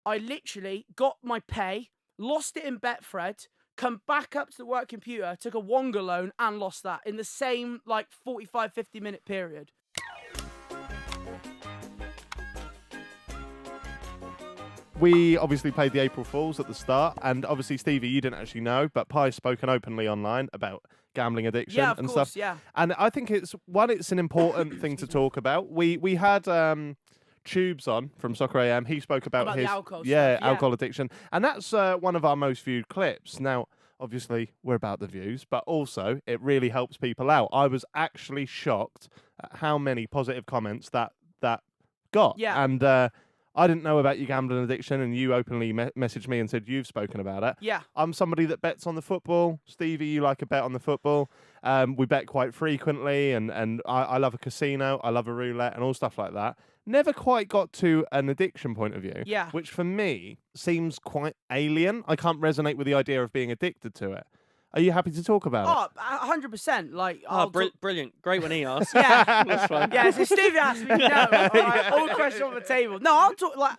I literally got my pay, lost it in Betfred, come back up to the work computer, took a Wonga loan and lost that in the same 45, 50-minute period. We obviously played the April Fools at the start, and obviously, Stevie, you didn't actually know, but Pie's spoken openly online about gambling addiction and course, stuff. Yeah. And I think it's an important thing to talk about. We had Tubes on from Soccer AM. He spoke about his the alcohol stuff, alcohol addiction, and that's one of our most viewed clips. Now, obviously, we're about the views, but also it really helps people out. I was actually shocked at how many positive comments that got. Yeah. And I didn't know about your gambling addiction, and you openly messaged me and said you've spoken about it. Yeah. I'm somebody that bets on the football. Stevie, you like a bet on the football. We bet quite frequently, and I love a casino. I love a roulette and all stuff like that. Never quite got to an addiction point of view, Yeah. which for me seems quite alien. I can't resonate with the idea of being addicted to it. Are you happy to talk about it? 100%. Brilliant. Great when he asked. Yeah. That's fun. Yeah, so Stevie asked me, no. All questions on the table. No, I'll talk,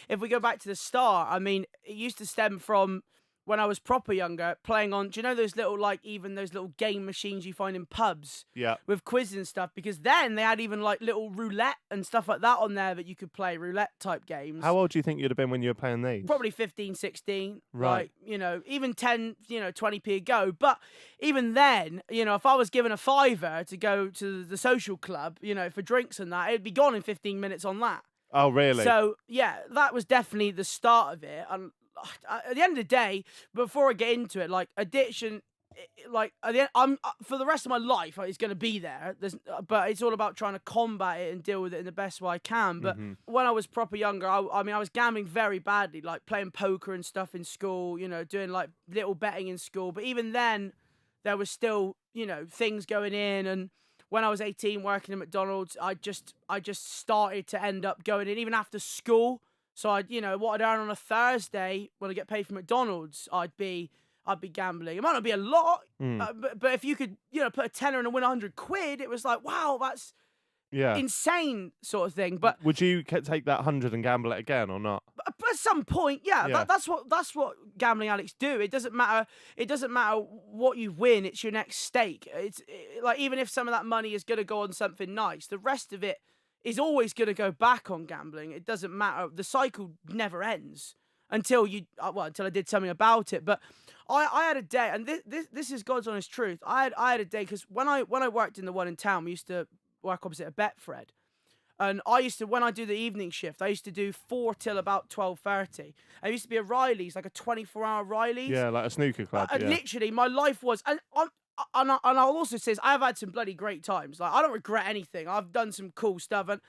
if we go back to the start, it used to stem from when I was proper younger, playing on, do you know those little, even those little game machines you find in pubs? Yeah. With quizzes and stuff, because then they had even, little roulette and stuff like that on there that you could play, roulette-type games. How old do you think you'd have been when you were playing these? Probably 15, 16. Right. Even 10, 20p a go. But even then, if I was given a fiver to go to the social club, for drinks and that, it'd be gone in 15 minutes on that. Oh, really? So, yeah, that was definitely the start of it. And at the end of the day, before I get into it, addiction, for the rest of my life, it's going to be there. But it's all about trying to combat it and deal with it in the best way I can. But when I was proper younger, I was gambling very badly, playing poker and stuff in school, doing little betting in school. But even then, there was still, things going in. And when I was 18 working at McDonald's, I just started to end up going in, even after school. So what I'd earn on a Thursday when I get paid from McDonald's, I'd be gambling. It might not be a lot, but if you could, put a tenner and win 100 quid, it was like, wow, that's insane sort of thing. But would you take that 100 and gamble it again or not? But at some point, that's what gambling addicts do. It doesn't matter. It doesn't matter what you win. It's your next stake. Even if some of that money is going to go on something nice, the rest of it is always going to go back on gambling. It doesn't matter. The cycle never ends until I did something about it. But I had a day, and this is God's honest truth. I had a day because when I worked in the one in town, we used to work opposite a Betfred. And when I do the evening shift, I used to do 4 till about 12:30. I used to be a Riley's, like a 24-hour Riley's. Yeah, like a snooker club. Literally, my life was, and I'll also say, I've had some bloody great times. I don't regret anything. I've done some cool stuff, and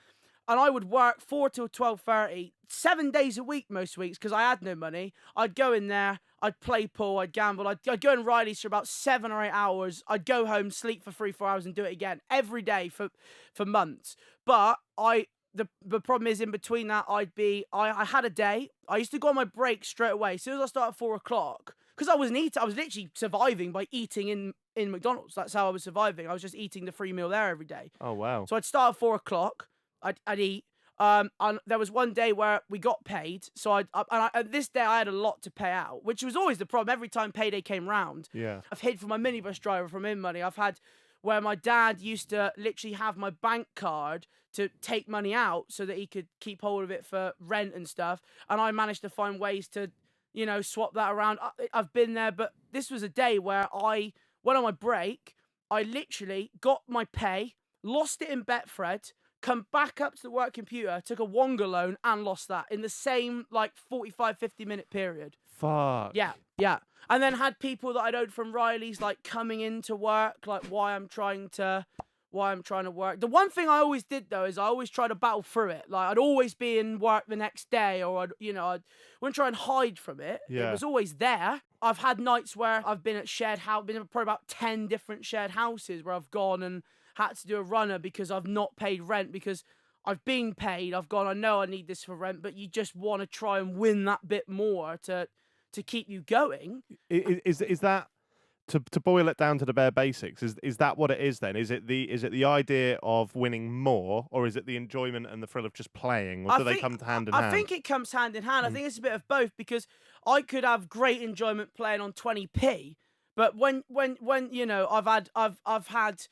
I would work 4 till 12:30, 7 days a week most weeks because I had no money. I'd go in there, I'd play pool, I'd gamble, I'd go in Riley's for about 7 or 8 hours. I'd go home, sleep for 3-4 hours, and do it again every day for months. But the problem is in between that, I had a day. I used to go on my break straight away. As soon as I started at 4 o'clock, because I was literally surviving by eating in McDonald's. That's how I was surviving. I was just eating the free meal there every day. Oh, wow. So I'd start at 4 o'clock. I'd eat. And there was one day where we got paid. So this day I had a lot to pay out, which was always the problem. Every time payday came round, I've hid from my minibus driver from him money. I've had where my dad used to literally have my bank card to take money out so that he could keep hold of it for rent and stuff. And I managed to find ways to, swap that around. I've been there, but this was a day where I went on my break. I literally got my pay, lost it in Betfred, come back up to the work computer, took a Wonga loan and lost that in the same 45, 50-minute period. Fuck. Yeah. And then had people that I'd owed from Riley's coming into work, why I'm trying to work. The one thing I always did though is I always try to battle through it. I'd always be in work the next day, or I wouldn't try and hide from it. Yeah. It was always there. I've had nights where I've been at been in probably about 10 different shared houses where I've gone and had to do a runner because I've not paid rent because I've been paid. I've gone, I know I need this for rent, but you just want to try and win that bit more to keep you going. Is that To boil it down to the bare basics, is that what it is then? Is it the idea of winning more, or is it the enjoyment and the thrill of just playing, or I do they think come hand in I hand? think it comes hand in hand. I Mm. think it's a bit of both because I could have great enjoyment playing on 20p, but when I've had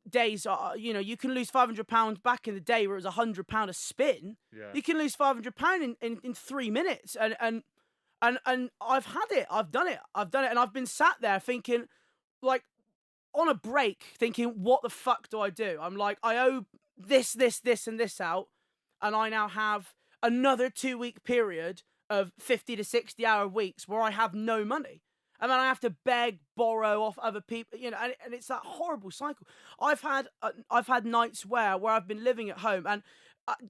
days, you can lose £500 back in the day where it was £100 a spin. Yeah. You can lose £500 in 3 minutes, and I've had it. I've done it. And I've been sat there thinking, like, on a break, thinking, what the fuck do I do? I'm like, I owe this, and this out, and I now have another 2 week period of 50 to 60 hour weeks where I have no money. And then I have to beg, borrow off other people, and it's that horrible cycle. I've had nights where I've been living at home, and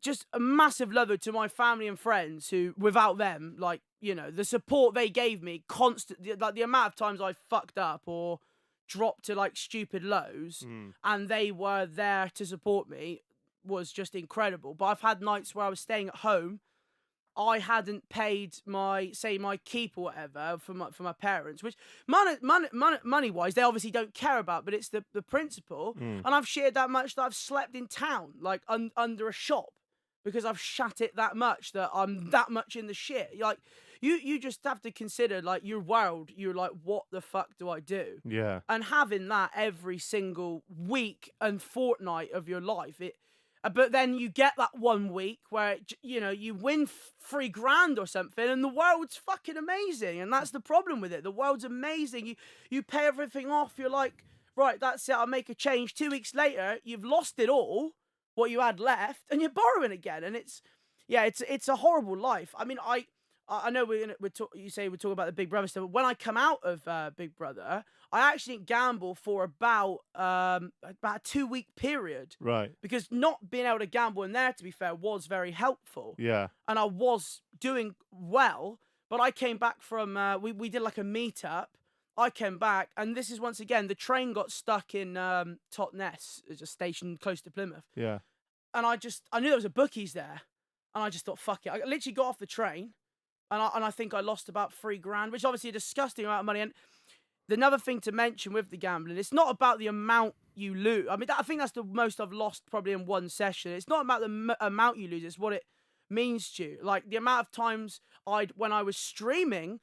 just a massive love to my family and friends who, without them, like, the support they gave me, constant, like the amount of times I fucked up or dropped to like stupid lows, Mm. and they were there to support me, was just incredible. But I've had nights where I was staying at home. I hadn't paid my keep or whatever for my parents, which money wise they obviously don't care about, but it's the principle. Mm. And I've shared that much that I've slept in town, like under a shop, because I've shat it that much that I'm that much in the shit. Like you just have to consider, like, your world. You're like, what the fuck do I do? Yeah. And having that every single week and fortnight of your life, but then you get that 1 week where, you win $3,000 or something, and the world's fucking amazing. And that's the problem with it. The world's amazing. You pay everything off. You're like, right, that's it. I'll make a change. 2 weeks later, you've lost it all, what you had left, and you're borrowing again. And it's a horrible life. I mean, I know you say we're talking about the Big Brother stuff, but when I come out of Big Brother, I actually didn't gamble for about a 2 week period. Right. Because not being able to gamble in there, to be fair, was very helpful. Yeah. And I was doing well, but I came back from, we did like a meetup. I came back, and this is once again, the train got stuck in Totnes, it's a station close to Plymouth. Yeah. And I knew there was a bookies there, and I just thought, fuck it. I literally got off the train, and I think I lost about $3,000, which is obviously a disgusting amount of money. And another thing to mention with the gambling, it's not about the amount you lose. I mean, I think that's the most I've lost probably in one session. It's not about the amount you lose, it's what it means to you. Like, the amount of times when I was streaming,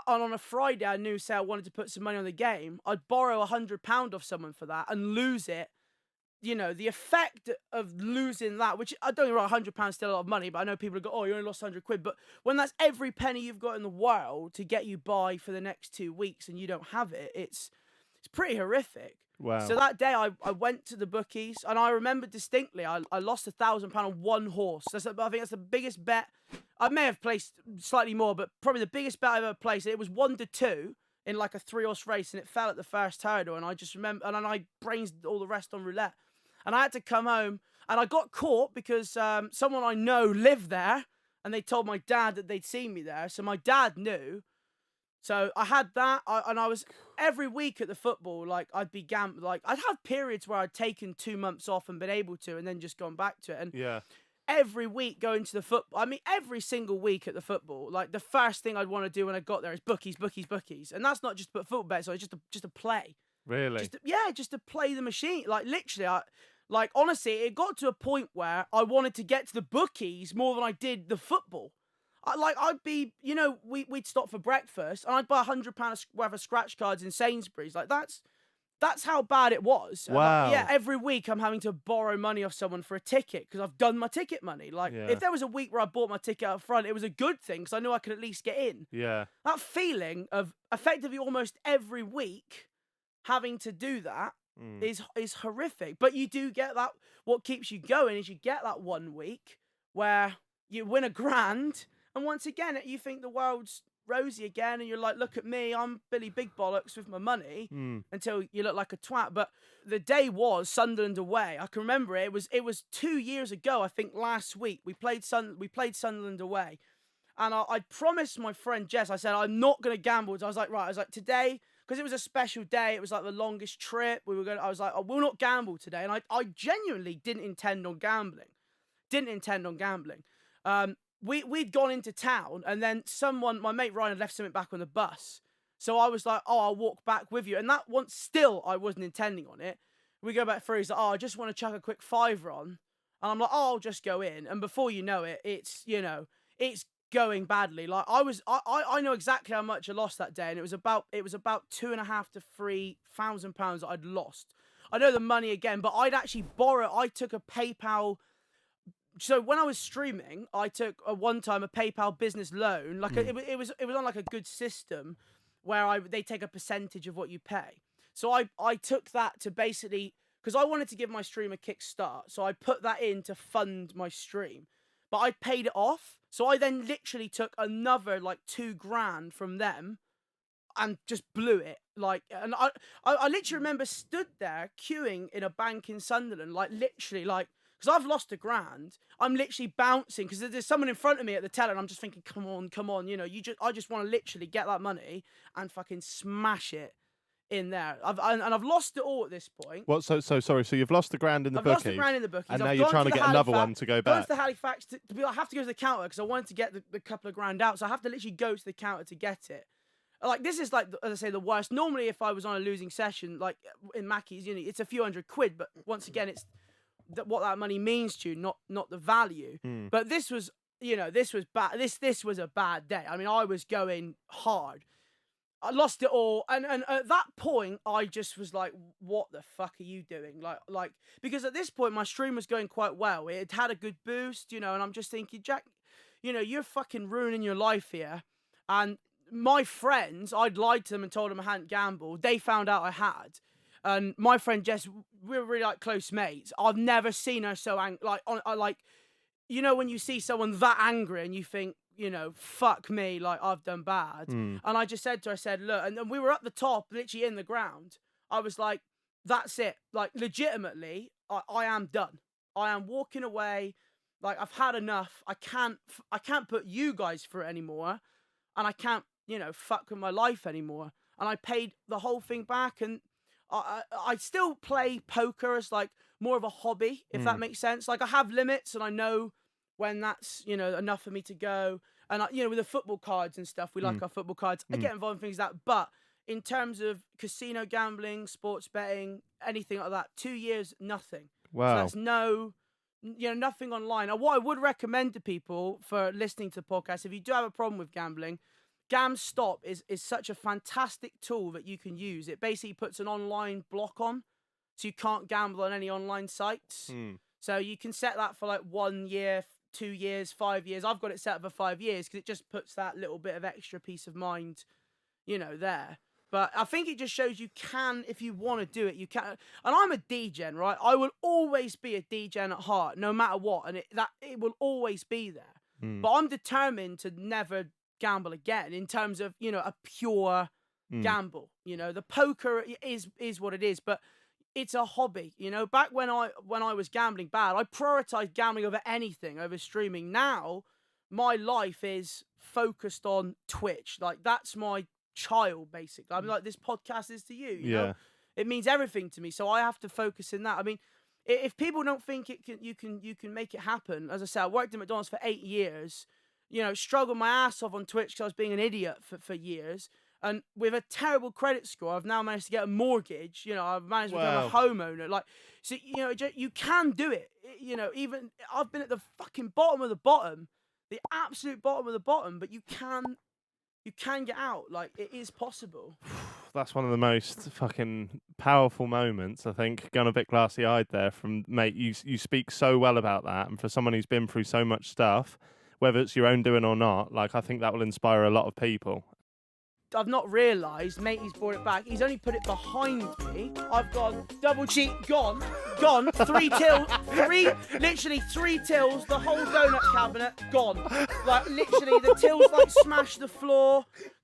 on a Friday, I knew, say I wanted to put some money on the game, I'd borrow £100 off someone for that and lose it. The effect of losing that, which I don't get me wrong, £100 still a lot of money, but I know people go, oh, you only lost £100. But when that's every penny you've got in the world to get you by for the next 2 weeks and you don't have it, it's pretty horrific. Wow. So that day I went to the bookies, and I remember distinctly I lost £1,000 on one horse. I think that's the biggest bet. I may have placed slightly more, but probably the biggest bet I've ever placed. It was 1-2 in like a 3-horse race, and it fell at the first hurdle. And I just remember, and then I brains all the rest on roulette. And I had to come home, and I got caught because someone I know lived there, and they told my dad that they'd seen me there. So my dad knew. So I had that, and I was every week at the football. Like, I'd be like, I'd have periods where I'd taken 2 months off and been able to, and then just gone back to it. And Yeah. every week going to the football, I mean, every single week at the football, like, the first thing I'd want to do when I got there is bookies. And that's not just to put football bets, so it's just to play. Really? Just to play the machine. Like, literally, honestly, it got to a point where I wanted to get to the bookies more than I did the football. I'd be, we'd stop for breakfast, and I'd buy £100 worth of scratch cards in Sainsbury's. Like, that's how bad it was. Wow. And every week I'm having to borrow money off someone for a ticket because I've done my ticket money. Like, Yeah. if there was a week where I bought my ticket up front, it was a good thing because I knew I could at least get in. Yeah. That feeling of effectively almost every week having to do that is horrific. But you do get that. What keeps you going is you get that 1 week where you win £1,000, and once again you think the world's rosy again, and you're like, look at me, I'm Billy Big Bollocks with my money, until you look like a twat. But the day was Sunderland away. I can remember it. It was 2 years ago, I think, last week. We played Sunderland away, and I promised my friend Jess, I said, I'm not going to gamble. I was like, today, because it was a special day, it was like the longest trip. I was like, I will not gamble today. And I genuinely didn't intend on gambling. We'd gone into town, and then my mate Ryan had left something back on the bus. So I was like, oh, I'll walk back with you. And that once still, I wasn't intending on it. We go back through. He's like, oh, I just want to chuck a quick fiver on. And I'm like, oh, I'll just go in. And before you know it, it's going badly. Like I know exactly how much I lost that day, and it was about £2,500 to £3,000 that I'd lost. I know the money again, but I took a PayPal. So when I was streaming, I took one time a PayPal business loan. Like it was on like a good system where they take a percentage of what you pay. So I took that to basically, because I wanted to give my stream a kickstart. So I put that in to fund my stream, but I paid it off. So I then literally took another like £2,000 from them and just blew it. Like, and I literally remember stood there queuing in a bank in Sunderland, like literally like, because I've lost £1,000. I'm literally bouncing because there's someone in front of me at the teller, and I'm just thinking, come on, I just want to literally get that money and fucking smash it in there. I've lost it all at this point. What? So sorry. So you've lost £1,000 in the bookies. I've lost £1,000 in the bookies. And I've now you're trying to get another one to go back. Going to the Halifax. I have to go to the counter because I wanted to get the couple of grand out. So I have to literally go to the counter to get it. Like, this is like, as I say, the worst. Normally, if I was on a losing session, like in Mackey's, it's a few £100, but once again, it's what that money means to you, not the value. But this was, this was bad. This was a bad day. I mean, I was going hard. I lost it all, and at that point, I just was like, "What the fuck are you doing?" Like because at this point, my stream was going quite well. It had a good boost, and I'm just thinking, Jack, you're fucking ruining your life here. And my friends, I'd lied to them and told them I hadn't gambled. They found out I had, and my friend Jess, we were really like close mates. I've never seen her so angry. When you see someone that angry and you think, fuck me, like I've done bad. And I just said to her, I said, look, and then we were at the top, literally in the ground. I was like, that's it. Like, legitimately, I am done. I am walking away. Like, I've had enough. I can't put you guys through it anymore. And I can't, fuck with my life anymore. And I paid the whole thing back. And I still play poker as like more of a hobby, if that makes sense. Like, I have limits and I know when that's, enough for me to go. And, with the football cards and stuff, we like our football cards. I get involved in things like that. But in terms of casino gambling, sports betting, anything like that, 2 years, nothing. Wow. So that's nothing online. And what I would recommend to people for listening to podcasts, if you do have a problem with gambling, GamStop is such a fantastic tool that you can use. It basically puts an online block on, so you can't gamble on any online sites. So you can set that for like 1 year, 2 years, 5 years. I've got it set up for 5 years because it just puts that little bit of extra peace of mind, there. But I think it just shows you can, if you want to do it, you can. And I'm a degen, right? I will always be a degen at heart, no matter what, and it will always be there. But I'm determined to never gamble again in terms of a pure gamble. The poker is what it is, but it's a hobby. Back when I was gambling bad, I prioritized gambling over anything, over streaming. Now my life is focused on Twitch. Like, that's my child, basically. I mean, like, this podcast is to you, you know? It means everything to me, so I have to focus in that. I mean, if people don't think you can make it happen, as I said, I worked at McDonald's for 8 years, struggled my ass off on Twitch because I was being an idiot for years. And with a terrible credit score, I've now managed to get a mortgage. I've managed to become a homeowner. Like, so, you can do it. Even I've been at the fucking bottom of the bottom, the absolute bottom of the bottom, but you can get out. Like, it is possible. That's one of the most fucking powerful moments, I think. Gone a bit glassy-eyed there from, mate, you speak so well about that. And for someone who's been through so much stuff, whether it's your own doing or not, like, I think that will inspire a lot of people. I've not realised Matey's brought it back. He's only put it behind me. I've gone double cheek, gone, 3 tills, literally 3 tills, the whole donut cabinet, gone. Like, literally, the tills, like, smashed the floor.